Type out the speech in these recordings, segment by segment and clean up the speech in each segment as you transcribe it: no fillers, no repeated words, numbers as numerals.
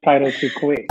title too quick.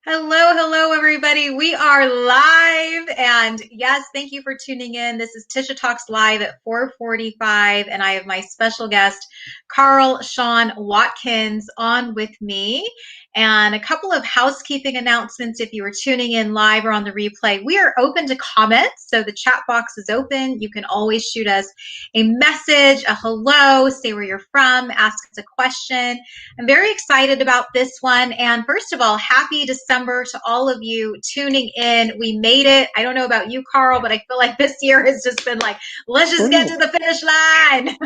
Hello, hello, everybody. We are live. And yes, thank you for tuning in. This is Tisha Talks Live at 4:45. And I have my special guest, Karl Shawn Watkins, on with me. And a couple of housekeeping announcements if you were tuning in live or on the replay. We are open to comments. So the chat box is open. You can always shoot us a message, a hello, say where you're from, ask us a question. I'm very excited about this one. And first of all, happy December to all of you tuning in. We made it. I don't know about you, Karl, but I feel like this year has just been like, let's just get to the finish line.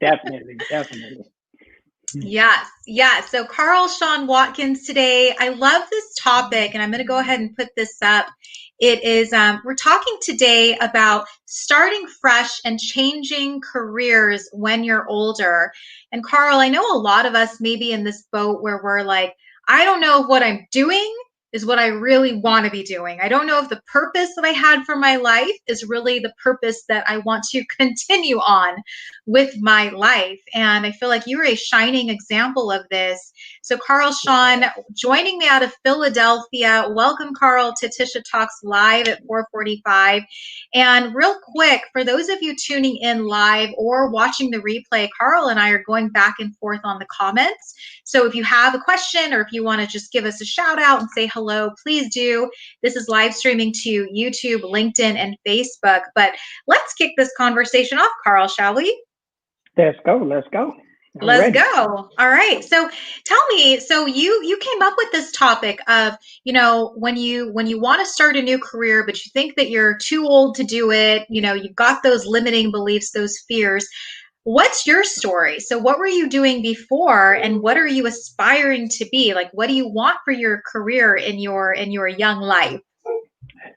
Definitely. Yes, yes. So Karl Shawn Watkins today. I love this topic, and I'm going to go ahead and put this up. It is, we're talking today about starting fresh and changing careers when you're older. And Karl, I know a lot of us may be in this boat where we're like, I don't know if what I'm doing is what I really want to be doing. I don't know if the purpose that I had for my life is really the purpose that I want to continue on with my life. And I feel like you are a shining example of this. So Karl Shawn, joining me out of Philadelphia. Welcome, Karl, to Tisha Talks Live at 4:45. And real quick, for those of you tuning in live or watching the replay, Karl and I are going back and forth on the comments. So if you have a question or if you want to just give us a shout out and say hello, please do. This is live streaming to YouTube, LinkedIn, and Facebook. But let's kick this conversation off, Karl, shall we? Let's go. Let's go. All right. So tell me, so you came up with this topic of, when you want to start a new career, but you think that you're too old to do it, you've got those limiting beliefs, those fears. What's your story? So what were you doing before and what are you aspiring to be? Like, what do you want for your career in your young life?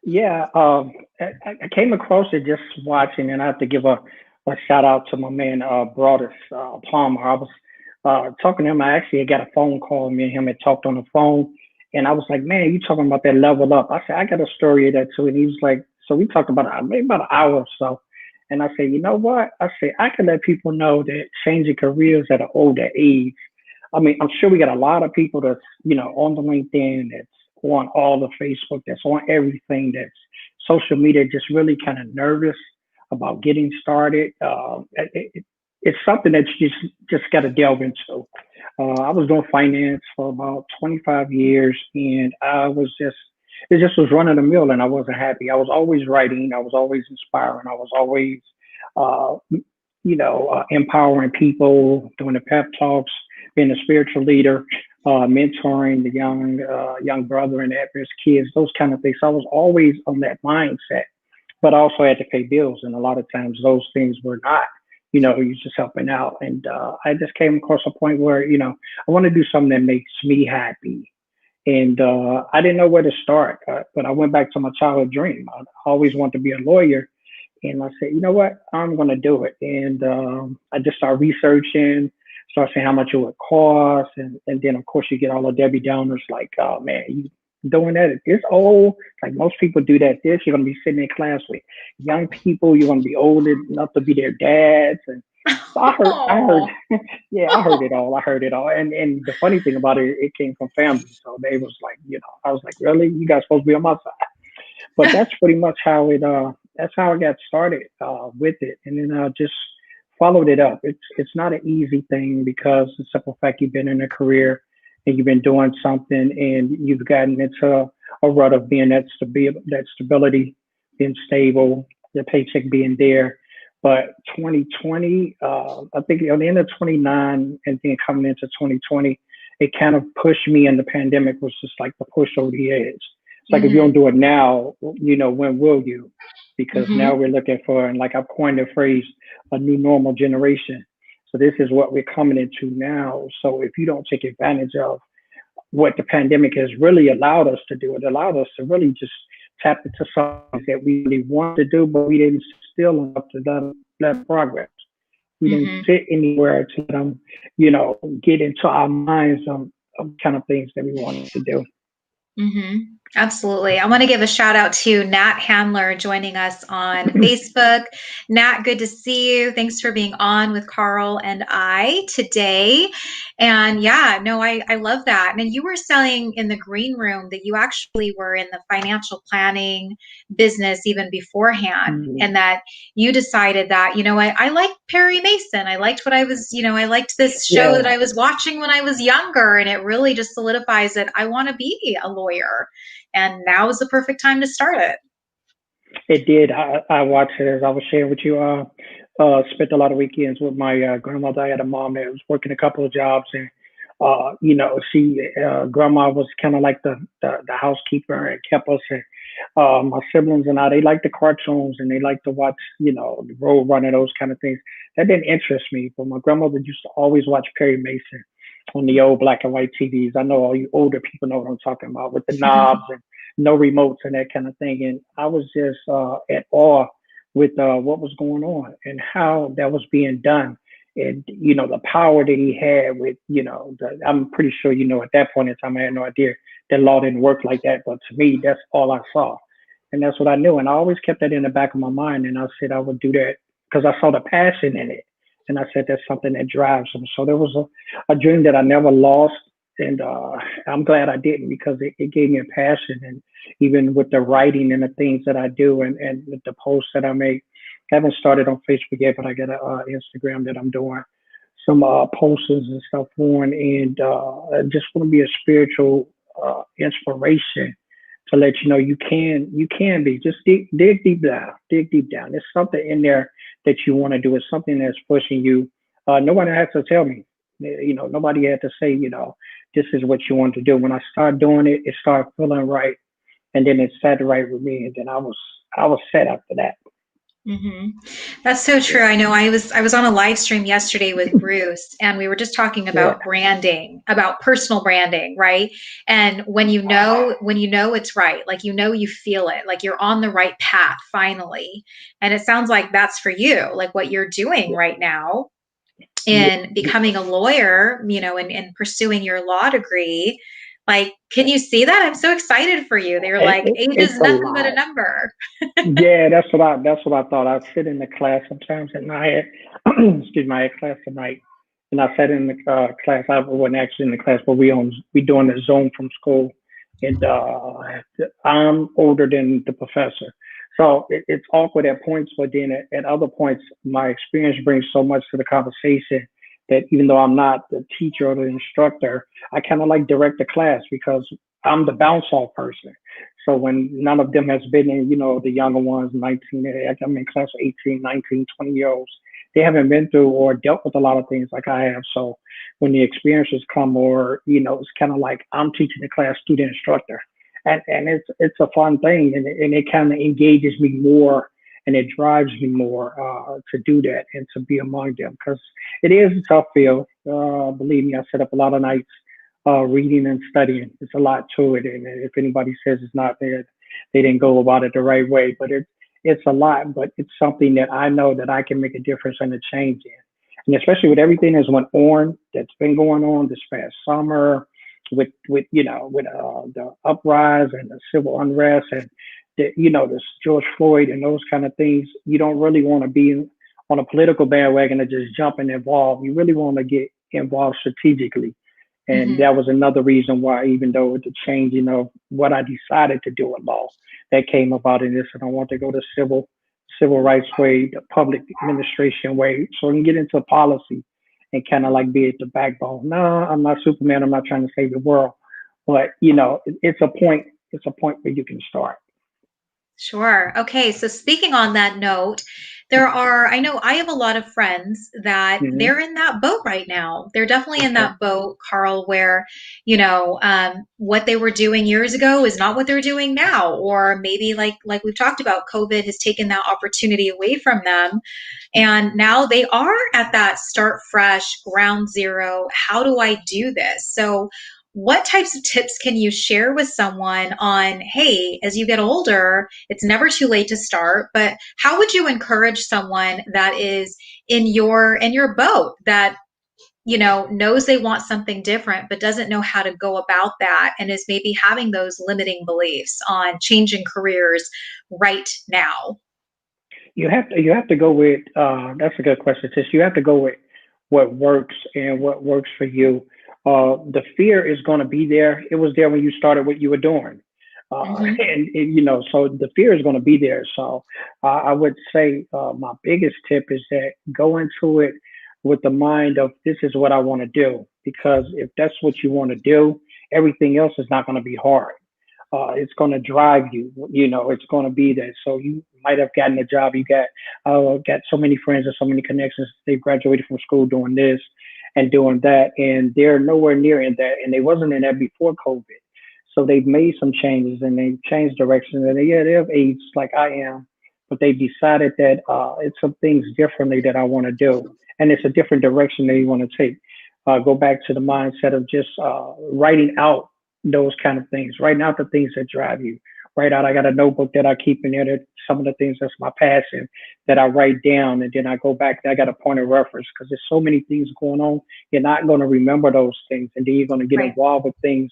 Yeah, I came across it just watching, and I have to give a shout out to my man, Broadus Palmer. I was talking to him. I actually got a phone call. Me and him had talked on the phone, and I was like, man, you talking about that level up. I said, I got a story of that too. And he was like, so we talked about maybe about an hour or so. And I said, you know what? I said, I can let people know that changing careers at an older age. I mean, I'm sure we got a lot of people that's, on the LinkedIn, that's on all the Facebook, that's on everything, that's social media, just really kind of nervous about getting started. It's something that you just got to delve into. I was doing finance for about 25 years, and it just was running the mill, and I wasn't happy. I was always writing, I was always inspiring, I was always, empowering people, doing the pep talks, being a spiritual leader, mentoring the young brother and at-risk kids, those kind of things. So I was always on that mindset, but I also had to pay bills, and a lot of times those things were not. You're just helping out, and I just came across a point where I want to do something that makes me happy. And I didn't know where to start, but I went back to my childhood dream. I always wanted to be a lawyer. And I said, you know what, I'm going to do it. And I just started researching, started seeing how much it would cost. And then, of course, you get all the Debbie Downers like, oh, man, you doing that at this old? Like most people do that this. You're going to be sitting in class with young people. You're going to be old enough to be their dads. And so I heard, yeah, I heard it all. And the funny thing about it, it came from family. So they was like, I was like, really? You guys supposed to be on my side? But that's pretty much how that's how I got started with it. And then I just followed it up. It's not an easy thing because the simple fact you've been in a career and you've been doing something and you've gotten into a rut of being that stability, being stable, the paycheck being there. But 2020, I think on the end of 29 and then coming into 2020, it kind of pushed me, and the pandemic was just like the push over the edge. It's like, if you don't do it now, when will you? Because now we're looking for, and like I've coined the phrase, a new normal generation. So this is what we're coming into now. So if you don't take advantage of what the pandemic has really allowed us to do, it allowed us to really just tap into something that we really wanted to do, but we didn't still enough to let progress. We didn't sit anywhere to let them, get into our minds on kind of things that we wanted to do. Absolutely. I want to give a shout out to Nat Handler joining us on Facebook. Nat, good to see you. Thanks for being on with Karl and I today. And yeah, no, I love that. And you were saying in the green room that you actually were in the financial planning business even beforehand, Mhm. and that you decided that, you know what, I liked Perry Mason. I liked what I was, I liked this show that Yeah, I was watching when I was younger. And it really just solidifies that I want to be a lawyer, and now is the perfect time to start it. it did. I watched it as I was sharing with you. Spent a lot of weekends with my grandmother. I had a mom that was working a couple of jobs, and she grandma was kind of like the housekeeper and kept us. And my siblings and I, they liked the cartoons and they liked to watch, the Road Runner, those kind of things. That didn't interest me, but my grandmother used to always watch Perry Mason on the old black and white TVs. I know all you older people know what I'm talking about, with the knobs and no remotes and that kind of thing. And I was just at awe with what was going on and how that was being done. And, the power that he had with, I'm pretty sure, at that point in time, I had no idea that law didn't work like that. But to me, that's all I saw. And that's what I knew. And I always kept that in the back of my mind. And I said I would do that because I saw the passion in it. And I said that's something that drives them. So there was a dream that I never lost. And I'm glad I didn't, because it gave me a passion. And even with the writing and the things that I do, and with the posts that I make, I haven't started on Facebook yet, but I got a Instagram that I'm doing some posters and stuff on. And I just want to be a spiritual inspiration to let you know you can be. Just dig deep down, dig deep down. There's something in there that you want to do. It's something that's pushing you. Nobody has to tell me. Nobody had to say, this is what you want to do. When I started doing it, it started feeling right, and then it sat right with me, and then I was set after that. Hmm. That's so true. Yeah, I know I was on a live stream yesterday with Bruce, and we were just talking yeah, about branding, about personal branding, right? And when you know it's right, like you feel it, like you're on the right path finally. And it sounds like that's for you, like what you're doing yeah, right now yeah. in becoming a lawyer, and pursuing your law degree. Like, can you see that? I'm so excited for you. They're like, age It's is a nothing but a lot. number. Yeah, that's what I thought. I sit in the class sometimes at night. Excuse me, I had class tonight, and I sat in the class. I wasn't actually in the class, but we doing the Zoom from school, and I'm older than the professor, so it's awkward at points. But then at other points, my experience brings so much to the conversation that even though I'm not the teacher or the instructor, I kind of like direct the class because I'm the bounce off person. So when none of them has been in, the younger ones, 19, I'm in class of 18, 19, 20 year olds, they haven't been through or dealt with a lot of things like I have. So when the experiences come, or, it's kind of like I'm teaching the class to the instructor. And it's a fun thing, and it kind of engages me more, and it drives me more to do that and to be among them, because it is a tough field. Believe me, I set up a lot of nights reading and studying. It's a lot to it, and if anybody says it's not there, they didn't go about it the right way. But it's a lot, but it's something that I know that I can make a difference and a change in. And especially with everything that's been going on this past summer, with the uprise and the civil unrest, and this George Floyd and those kind of things, you don't really want to be on a political bandwagon and just jump and involve. You really want to get involved strategically, and Hmm. that was another reason why, even though with the changing of what I decided to do in law, that came about in this, and I want to go the civil rights way, the public administration way, so I can get into policy and kind of like be at the backbone. No, I'm not Superman. I'm not trying to save the world, but it's a point. It's a point where you can start. Sure. Okay. So speaking on that note, I know I have a lot of friends that Hmm. they're in that boat right now. They're definitely in Okay. that boat, Karl, where, what they were doing years ago is not what they're doing now. Or maybe like we've talked about, COVID has taken that opportunity away from them. And now they are at that start fresh, ground zero. How do I do this? So what types of tips can you share with someone on, hey, as you get older, it's never too late to start, but how would you encourage someone that is in your boat, that knows they want something different, but doesn't know how to go about that and is maybe having those limiting beliefs on changing careers right now? You have to go with that's a good question. Just you have to go with what works and what works for you. The fear is going to be there. It was there when you started what you were doing, Hmm. and so the fear is going to be there. So I would say my biggest tip is that go into it with the mind of this is what I want to do, because if that's what you want to do, everything else is not going to be hard. It's going to drive you. It's going to be there. So you might have gotten a job. You got so many friends and so many connections. They graduated from school doing this and doing that, and they're nowhere near in that, and they wasn't in that before COVID. So they've made some changes and they've changed directions, and they've aged like I am, but they decided that it's some things differently that I want to do, and it's a different direction they want to take. Go back to the mindset of just writing out those kind of things. Write out the things that drive you. Write out. I got a notebook that I keep in there. That some of the things that's my passion that I write down, and then I go back. I got a point of reference because there's so many things going on. You're not going to remember those things, and then you're going to get Right. involved with things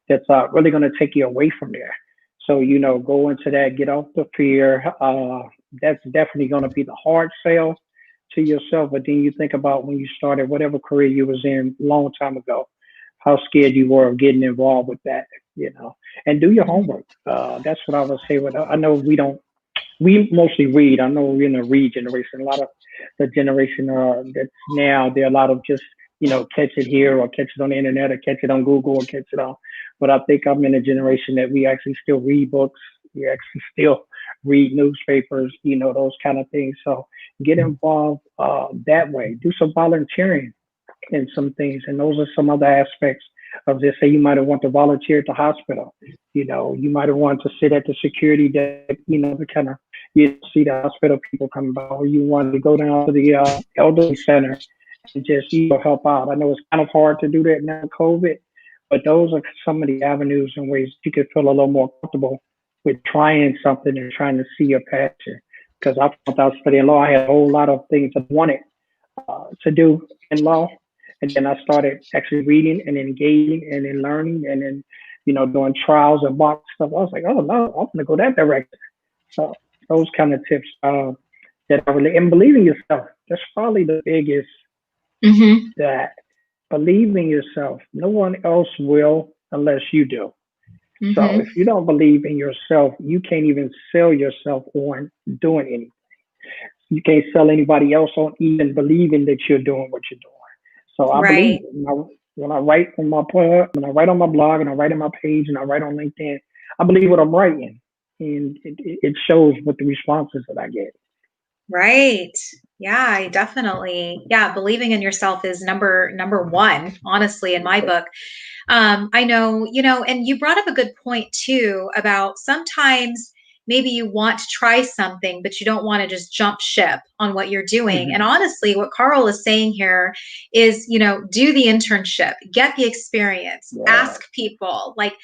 that's really going to take you away from there. So go into that. Get off the fear. That's definitely going to be the hard sell to yourself. But then you think about when you started whatever career you was in a long time ago, how scared you were of getting involved with that, and do your Mhm. homework. That's what I would say. I know we mostly read. I know we're in a read generation. A lot of the generation that's now, there are a lot of just, catch it here or catch it on the internet or catch it on Google or catch it on. But I think I'm in a generation that we actually still read books. We actually still read newspapers, those kind of things. So get involved that way. Do some volunteering in some things. And those are some other aspects of this. Say you might have wanted to volunteer at the hospital. You might have wanted to sit at the security desk, to kind of see the hospital people coming by, or you wanted to go down to the elderly center and just help out. I know it's kind of hard to do that now, COVID, but those are some of the avenues and ways you could feel a little more comfortable with trying something and trying to see your passion. Because I found out studying law, I had a whole lot of things I wanted to do in law. And then I started actually reading and engaging and then learning and then, doing trials and mock stuff. I was like, oh no, I'm gonna go that direction. So those kind of tips that I really, and believe in yourself. That's probably the biggest, Mhm. that believe in yourself. No one else will unless you do. So Mhm. if you don't believe in yourself, you can't even sell yourself on doing anything. You can't sell anybody else on even believing that you're doing what you're doing. So I believe Right. it. When I write on my blog, when I write on my blog, and I write on my page, and I write on LinkedIn, I believe what I'm writing, and it shows with the responses that I get. Right. Yeah, I definitely. Yeah, believing in yourself is number one, honestly, in my book. I know, and you brought up a good point too about sometimes maybe you want to try something, but you don't want to just jump ship on what you're doing. And Hmm. honestly, what Karl is saying here is, do the internship, get the experience, Yeah. ask people, like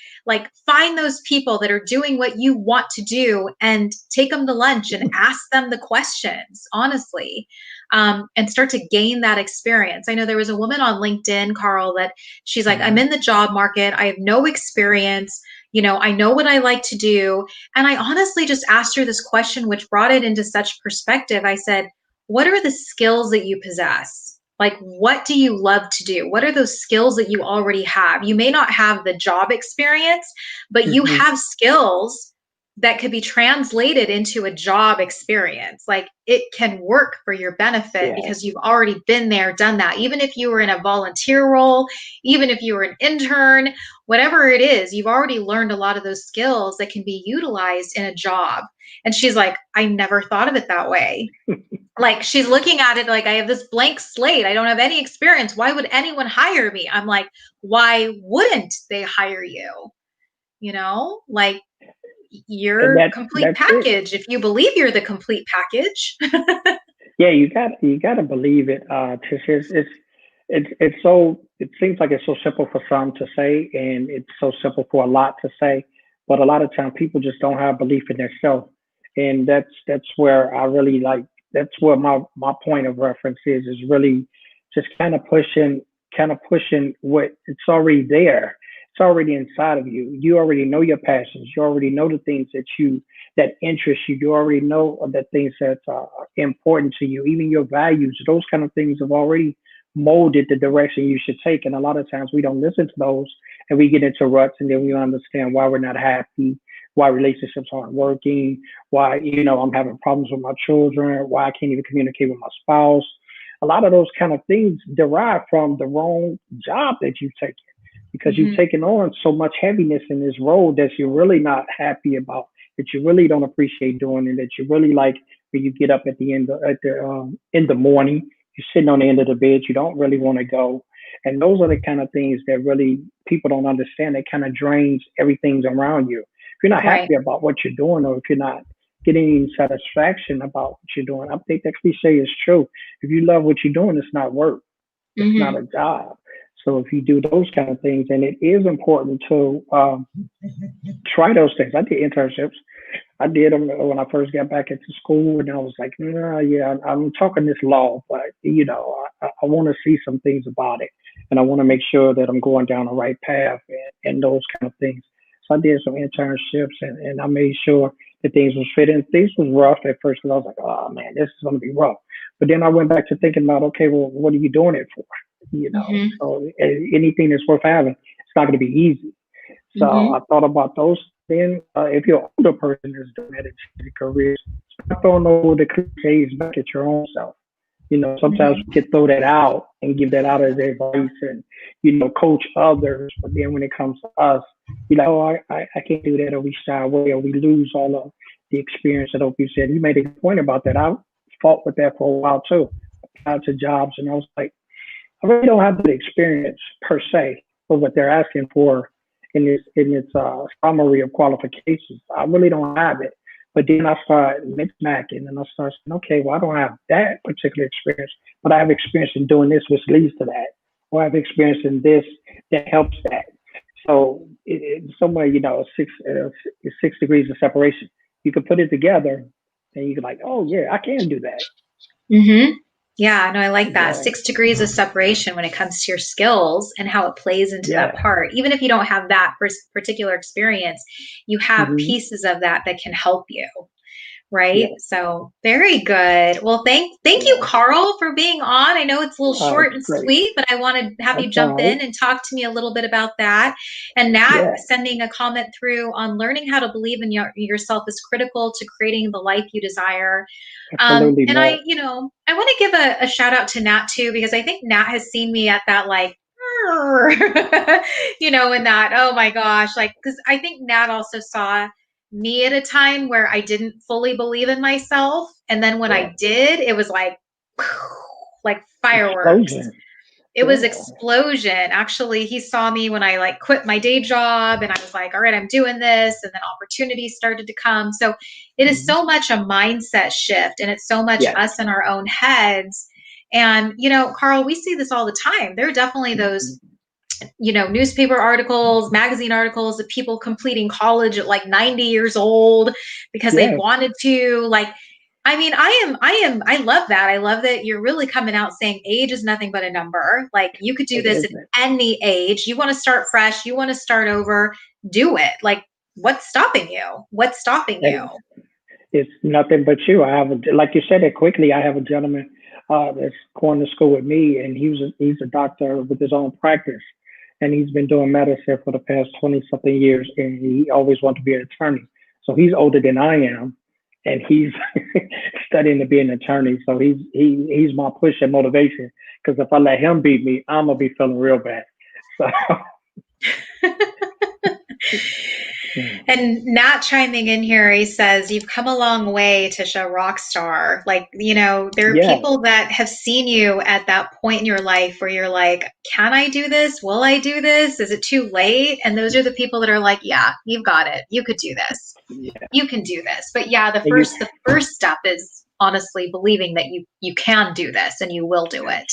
find those people that are doing what you want to do and take them to lunch and ask them the questions, honestly, and start to gain that experience. I know there was a woman on LinkedIn, Karl, that she's like, I'm Hmm. in the job market. I have no experience. I know what I like to do. And I honestly just asked her this question, which brought it into such perspective. I said, what are the skills that you possess? Like, what do you love to do? What are those skills that you already have? You may not have the job experience, but you Hmm. have skills that could be translated into a job experience. Like, it can work for your benefit Yeah. because you've already been there, done that. Even if you were in a volunteer role, even if you were an intern, whatever it is, you've already learned a lot of those skills that can be utilized in a job. And she's like, I never thought of it that way. Like, she's looking at it like, I have this blank slate. I don't have any experience. Why would anyone hire me? I'm like, why wouldn't they hire you? Like, And you're complete that's it. package if you believe you're the complete package. Yeah, you got to believe it. It's so, it seems like it's so simple for some to say, and it's so simple for a lot to say, but a lot of times people just don't have belief in themselves, and that's where I really like. That's where my point of reference is really just kind of pushing. kind of pushing what it's already there. It's already inside of you. You already know your passions. You already know the things that interest you. You already know the things that are important to you. Even your values, those kind of things have already molded the direction you should take. And a lot of times we don't listen to those, and we get into ruts, and then we understand why we're not happy, why relationships aren't working, why, I'm having problems with my children, why I can't even communicate with my spouse. A lot of those kind of things derive from the wrong job that you've taken, because you've taken on so much heaviness in this role that you're really not happy about, that you really don't appreciate doing, and that you really like when you get up at the end in the morning, you're sitting on the end of the bed, you don't really want to go. And those are the kind of things that really people don't understand. It kind of drains everything around you. If you're not happy about what you're doing, or if you're not getting satisfaction about what you're doing, I think that cliche is true. If you love what you're doing, it's not work. It's not a job. So if you do those kind of things, and it is important to try those things. I did internships. I did them when I first got back into school, and I was like, yeah, I'm talking this law, but I want to see some things about it, and I want to make sure that I'm going down the right path, and those kind of things. So I did some internships, and I made sure that things was fitting. Things was rough at first, because I was like, oh man, this is going to be rough. But then I went back to thinking about, okay, well, what are you doing it for? So anything that's worth having, it's not going to be easy. So I thought about those. Then if you're an older person that's doing that in careers, stop throwing over the cliches back at your own self. Sometimes we can throw that out and give that out as advice and, coach others. But then when it comes to us, oh, I can't do that, or we shy away, or we lose all of the experience that Opie said. He made a point about that. I fought with that for a while too. Applied to jobs, and I was like, I really don't have the experience per se for what they're asking for in this summary of qualifications. I really don't have it. But then I started mix-macking, and I started saying, okay, well, I don't have that particular experience, but I have experience in doing this, which leads to that. Or I have experience in this that helps that. So somewhere, it's 6 degrees of separation. You can put it together, and you can like, oh yeah, I can do that. Yeah, no, I like that. 6 degrees of separation when it comes to your skills and how it plays into that part. Even if you don't have that particular experience, you have pieces of that can help you. Right. So very good. Well, thank you, Karl, for being on. I know it's a little short and sweet, but I want to have you jump in and talk to me a little bit about that. And Nat sending a comment through on learning how to believe in yourself is critical to creating the life you desire. Absolutely. And I want to give a shout out to Nat too, because I think Nat has seen me at that in that, oh my gosh, because I think Nat also saw me at a time where I didn't fully believe in myself. And then when I did, it was like fireworks. It was explosion. Actually, he saw me when I quit my day job, and I was like, all right, I'm doing this. And then opportunities started to come. So it is so much a mindset shift, and it's so much us in our own heads. And, Karl, we see this all the time. There are definitely those newspaper articles, magazine articles of people completing college at 90 years old because they wanted to. I love that. I love that you're really coming out saying age is nothing but a number. You could do this at any age. You want to start fresh. You want to start over. Do it. What's stopping you? What's stopping you? It's nothing but you. I have, like you said it quickly, I have a gentleman that's going to school with me, and he's a doctor with his own practice. And he's been doing medicine for the past 20-something years, and he always wanted to be an attorney. So he's older than I am, and he's studying to be an attorney. So he's my push and motivation, because if I let him beat me, I'm going to be feeling real bad. So. And Nat chiming in here, he says, you've come a long way to show rockstar. There are people that have seen you at that point in your life where you're like, can I do this? Will I do this? Is it too late? And those are the people that are like, yeah, you've got it. You could do this. You can do this. But the first step is honestly believing that you can do this and you will do it.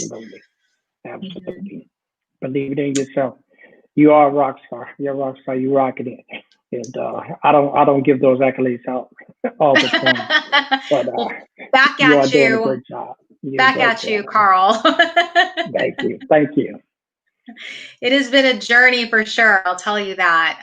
Absolutely. Believe it in yourself. You are a rock star. You're a rock star. You rock it in. And I don't give those accolades out all the time. But back you at are doing a great job. Back at you, Karl. Thank you. Thank you. It has been a journey for sure. I'll tell you that.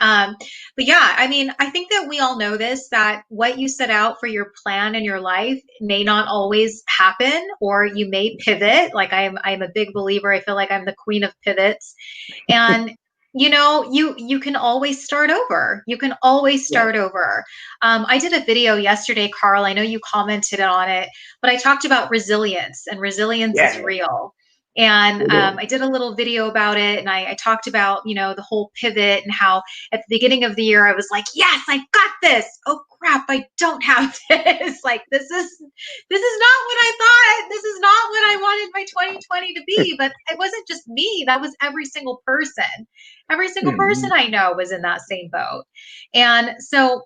But yeah, I mean, I think that we all know this, that what you set out for your plan in your life may not always happen, or you may pivot. Like I'm a big believer. I feel like I'm the queen of pivots. And you can always start over. You can always Yeah. start over. I did a video yesterday, Karl. I know you commented on it, but I talked about resilience, and resilience is Yeah. real. And It is. I did a little video about it, and I talked about, the whole pivot and how at the beginning of the year I was like, yes, I got this. Oh crap, I don't have this. Like this is not what I thought. This is not what I wanted my 2020 to be. But it wasn't just me. That was every single person. Every single person Mhm. I know was in that same boat. And so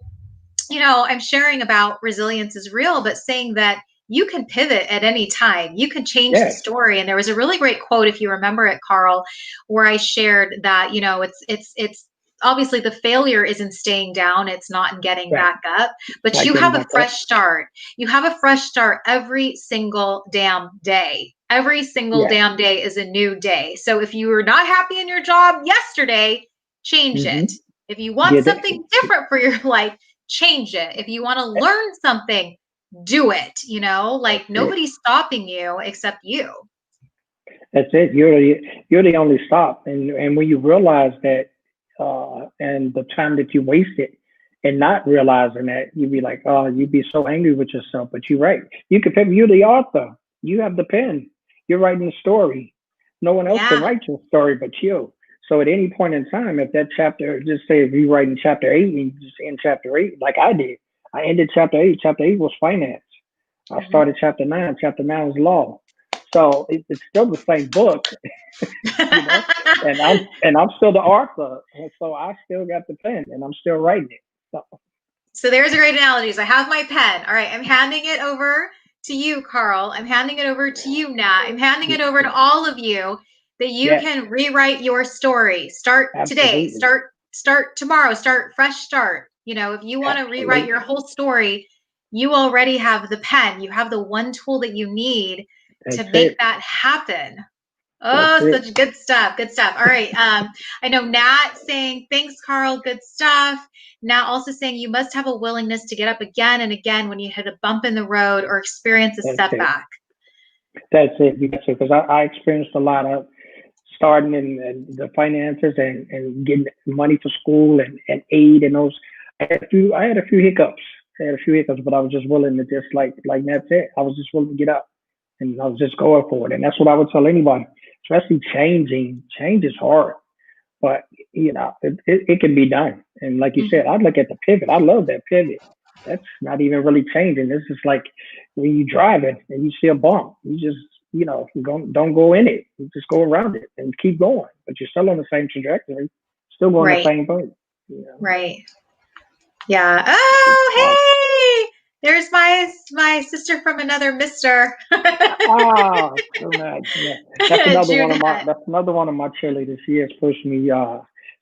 I'm sharing about resilience is real, but saying that you can pivot at any time. You can change the Yeah. story. And there was a really great quote, if you remember it, Karl, where I shared that, it's obviously the failure isn't staying down. It's not in getting Right. back up, but Like you getting have a back up. fresh start. You have a fresh start every single damn day. Every single Yeah. damn day is a new day. So if you were not happy in your job yesterday, change it. Hmm. If you want Get it. something different for your life, change it. If you want to learn something, do it. That's Like it. nobody's stopping you except you. That's it. You're the only stop. And when you realize that, and the time that you wasted and not realizing that, you'd be like, oh, you'd be so angry with yourself. But you're right. You could pick. You're the author. You have the pen. You're writing the story. No one else can Yeah. write your story but you. So at any point in time, if that chapter, just say if you write in chapter 8 and you just end chapter 8, like I did, I ended chapter 8. Chapter 8 was finance. I Mhm. started chapter 9. Chapter 9 was law. So it's still the same book, you know, and I'm still the author, and so I still got the pen, and I'm still writing it. So So there's a great analogy. I have my pen. All right, I'm handing it over to you, Karl. I'm handing it over to you, Nat. I'm handing yeah, it over to all of you that you yeah, can rewrite your story. Start today. absolutely, Start tomorrow. Start fresh start. If you want to rewrite your absolutely. whole story, you already have the pen. You have the one tool that you need That's to make it. that happen. That's Oh, it. such good stuff. Good stuff. All right. I know Nat saying, thanks, Karl. Good stuff. Nat also saying you must have a willingness to get up again and again when you hit a bump in the road or experience a That's it. setback. That's it. You got to, because I experienced a lot of starting in the finances and getting money for school and aid and those. I had a few hiccups. But I was just willing to just like Nat said, I was just willing to get up and I was just going for it. And that's what I would tell anybody, especially changing. Change is hard, but it can be done. And like you said, I Mhm. look at the pivot. I love that pivot. That's not even really changing. This is like when you driving and you see a bump, you just don't go in it. You just go around it and keep going. But you're still on the same trajectory, still going the Right. same boat. Right. Yeah. It's hard. Oh, hey. There's my sister from another mister. Ah, so nice. Yeah. That's another one of my Junette. that's another one of my cheerleaders. She has pushed me.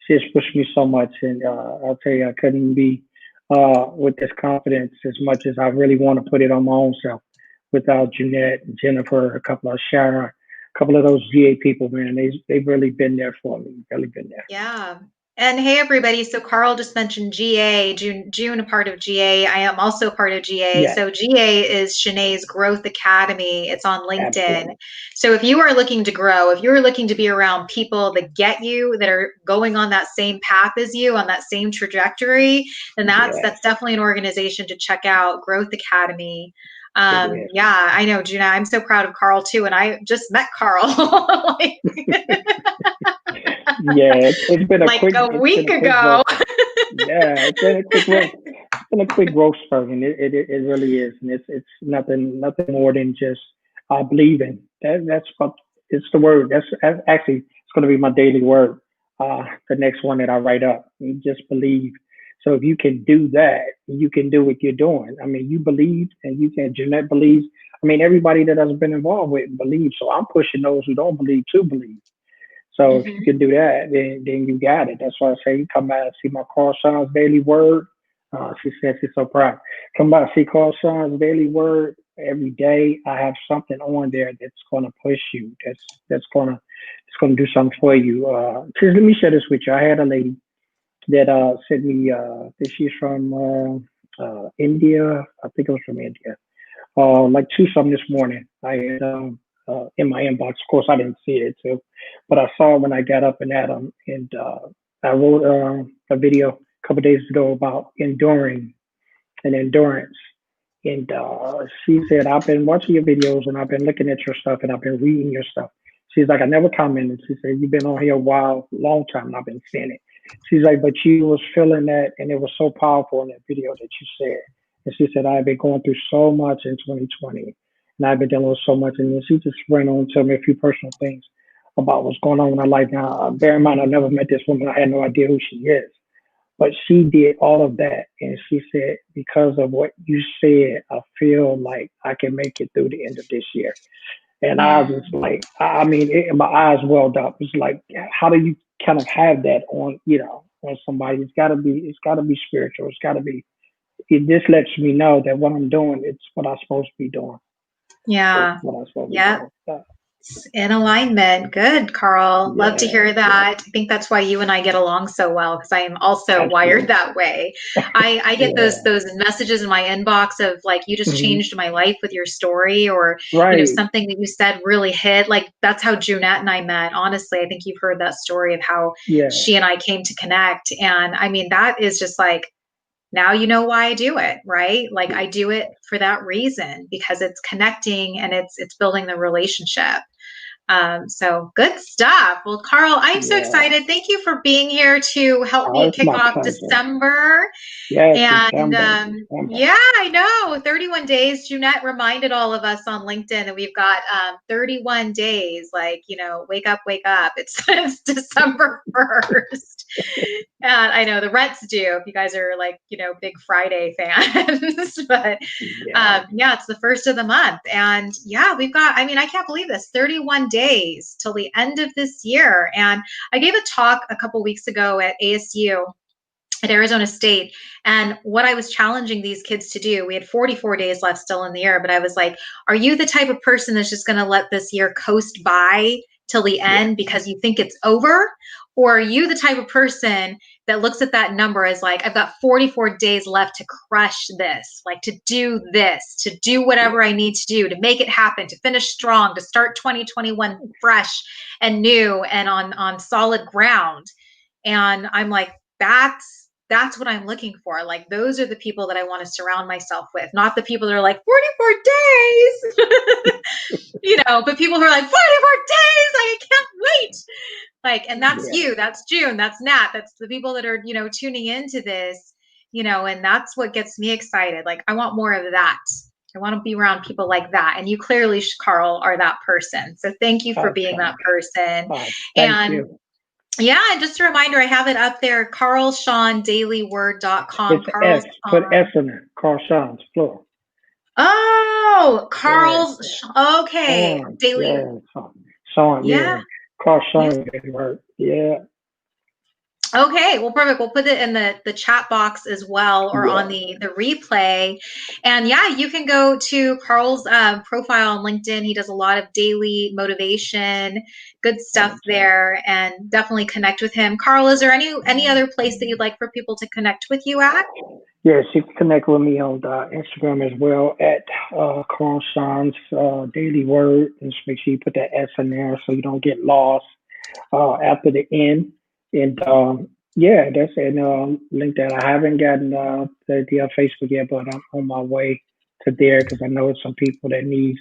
She has pushed me so much, and I'll tell you, I couldn't be with this confidence as much as I really want to put it on my own self without Jeanette, Jennifer, a couple of Shara, a couple of those GA people. Man, they've really been there for me. Really been there. Yeah. And hey, everybody. So Karl just mentioned GA, June, a part of GA. I am also a part of GA. Yes, So GA is Shanae's Growth Academy. It's on LinkedIn. absolutely. So if you are looking to grow, if you're looking to be around people that get you, that are going on that same path as you, on that same trajectory, then that's Yes, that's definitely an organization to check out, Growth Academy. it is. Yeah, I know, Juna. I'm so proud of Karl too. And I just met Karl. like, Yeah, it's been a like quick a it's been week a quick ago. growth. Yeah, it's been a quick growth. It's been a quick growth spurt, and it really is, and it's nothing more than just believing. That's what it's the word. That's actually it's going to be my daily word. The next one that I write up, you just believe. So if you can do that, you can do what you're doing. I mean, you believe, and you can. Jeanette believes. I mean, everybody that has been involved with believes. So I'm pushing those who don't believe to believe. So if you Mhm. can do that, then you got it. That's why I say you come by and see my Carl Sean's daily word. She says she's so proud. Come by see Carl Sean's daily word every day. I have something on there that's going to push you. That's going to it's going to do something for you. Let me share this with you. I had a lady that sent me that she's from India. I think it was from India. Like two something this morning. I had in my inbox. Of course, I didn't see it too, but I saw it when I got up and at them. And I wrote a video a couple of days ago about enduring and endurance. And she said, I've been watching your videos and I've been looking at your stuff and I've been reading your stuff. She's like, I never commented. She said, you've been on here a while, long time, and I've been seeing it. She's like, but you was feeling that, and it was so powerful in that video that you said. And she said, I've been going through so much in 2020, and I've been dealing with so much. And then she just ran on and told me a few personal things about what's going on in my life. Now, bear in mind, I never met this woman. I had no idea who she is. But she did all of that. And she said, because of what you said, I feel like I can make it through the end of this year. And I was like, I mean, my eyes welled up. It's like, how do you kind of have that on, on somebody? It's got to be spiritual. It's got to be. It just lets me know that what I'm doing, it's what I'm supposed to be doing. Yeah. What I'm supposed to be doing. In alignment. Good, Karl. Love to hear that. I think that's why you and I get along so well, because I am also wired that way. I get those messages in my inbox of like, you just changed my life with your story, or something that you said really hit. Like, that's how Junette and I met. Honestly, I think you've heard that story of how she and I came to connect. And I mean, that is just like, now you know why I do it, right? Like, I do it for that reason, because it's connecting and it's building the relationship. So good stuff. Well, Karl, I'm so excited. Thank you for being here to help me kick off December. And I know 31 days. Junette reminded all of us on LinkedIn that we've got 31 days. Like, wake up. It's December 1st. And I know the rents do, if you guys are like, big Friday fans. But it's the first of the month. And we've got, I can't believe this, 31 days till the end of this year. And I gave a talk a couple weeks ago at ASU at Arizona State. And what I was challenging these kids to do, we had 44 days left still in the year, but I was like, are you the type of person that's just going to let this year coast by till the end because you think it's over? Or are you the type of person that looks at that number as like, I've got 44 days left to crush this, like to do this, to do whatever I need to do to make it happen, to finish strong, to start 2021 fresh and new and on solid ground. And I'm like, that's what I'm looking for. Like, those are the people that I want to surround myself with, not the people that are like 44 days, but people who are like 44 days, I can't wait. Like, and that's you, that's June, that's Nat, that's the people that are, tuning into this, and that's what gets me excited. Like, I want more of that. I want to be around people like that. And you clearly, Karl, are that person. So thank you for being that person. Thank you. Yeah, and just a reminder, I have it up there, karlshawndailyWord.com. Put S in there. Karl Shawn's plural. Oh, Karl's. Okay. Daily. Shawn. Karl Shawn Daily Word. Yeah. Okay, well, perfect. We'll put it in the chat box as well, or on the replay. And you can go to Karl's profile on LinkedIn. He does a lot of daily motivation, good stuff there, and definitely connect with him. Karl, is there any other place that you'd like for people to connect with you at? Yes, you can connect with me on Instagram as well at Karl Shawn's Daily Word. And just make sure you put that S in there so you don't get lost after the N. And that's a link that I haven't gotten the Facebook yet, but I'm on my way to there because I know it's some people that needs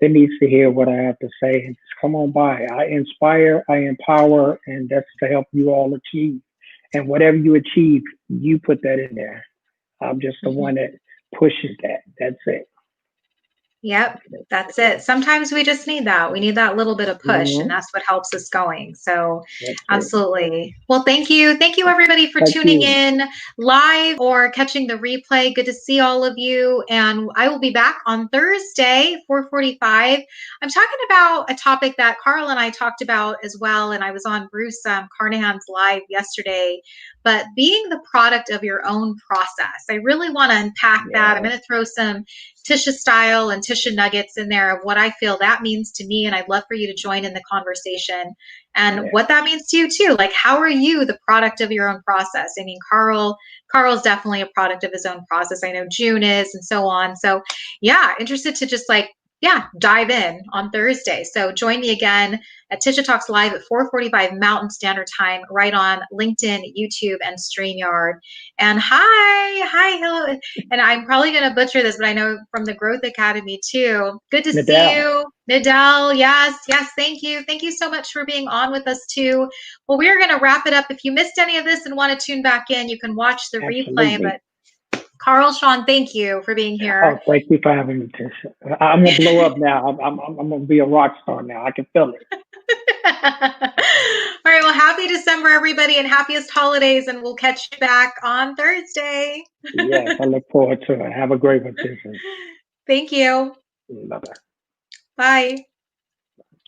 to hear what I have to say. And just come on by. I inspire, I empower, and that's to help you all achieve. And whatever you achieve, you put that in there. I'm just the one that pushes that. That's it. Yep, that's it. Sometimes we just need that. We need that little bit of push, and that's what helps us going. So absolutely. Well, thank you. Thank you, everybody, for tuning in live or catching the replay. Good to see all of you. And I will be back on Thursday, 4:45. I'm talking about a topic that Karl and I talked about as well. And I was on Bruce Carnahan's live yesterday, but being the product of your own process. I really want to unpack that. I'm going to throw some Tisha style and Tisha nuggets in there of what I feel that means to me. And I'd love for you to join in the conversation and what that means to you too. Like, how are you the product of your own process? I mean, Karl's definitely a product of his own process. I know June is, and so on. So yeah, interested to just like, dive in on Thursday. So join me again at Tisha Talks Live at 4:45 Mountain Standard Time, right on LinkedIn, YouTube, and StreamYard. And hello. And I'm probably going to butcher this, but I know from the Growth Academy too. Good to see you. Nadal, yes, thank you. Thank you so much for being on with us too. Well, we're going to wrap it up. If you missed any of this and want to tune back in, you can watch the replay. But Karl, Shawn, thank you for being here. Oh, thank you for having me, Tisha. I'm gonna blow up now. I'm gonna be a rock star now. I can feel it. All right. Well, happy December, everybody, and happiest holidays. And we'll catch you back on Thursday. Yes, I look forward to it. Have a great one, Tisha. Thank you. Bye-bye. Bye.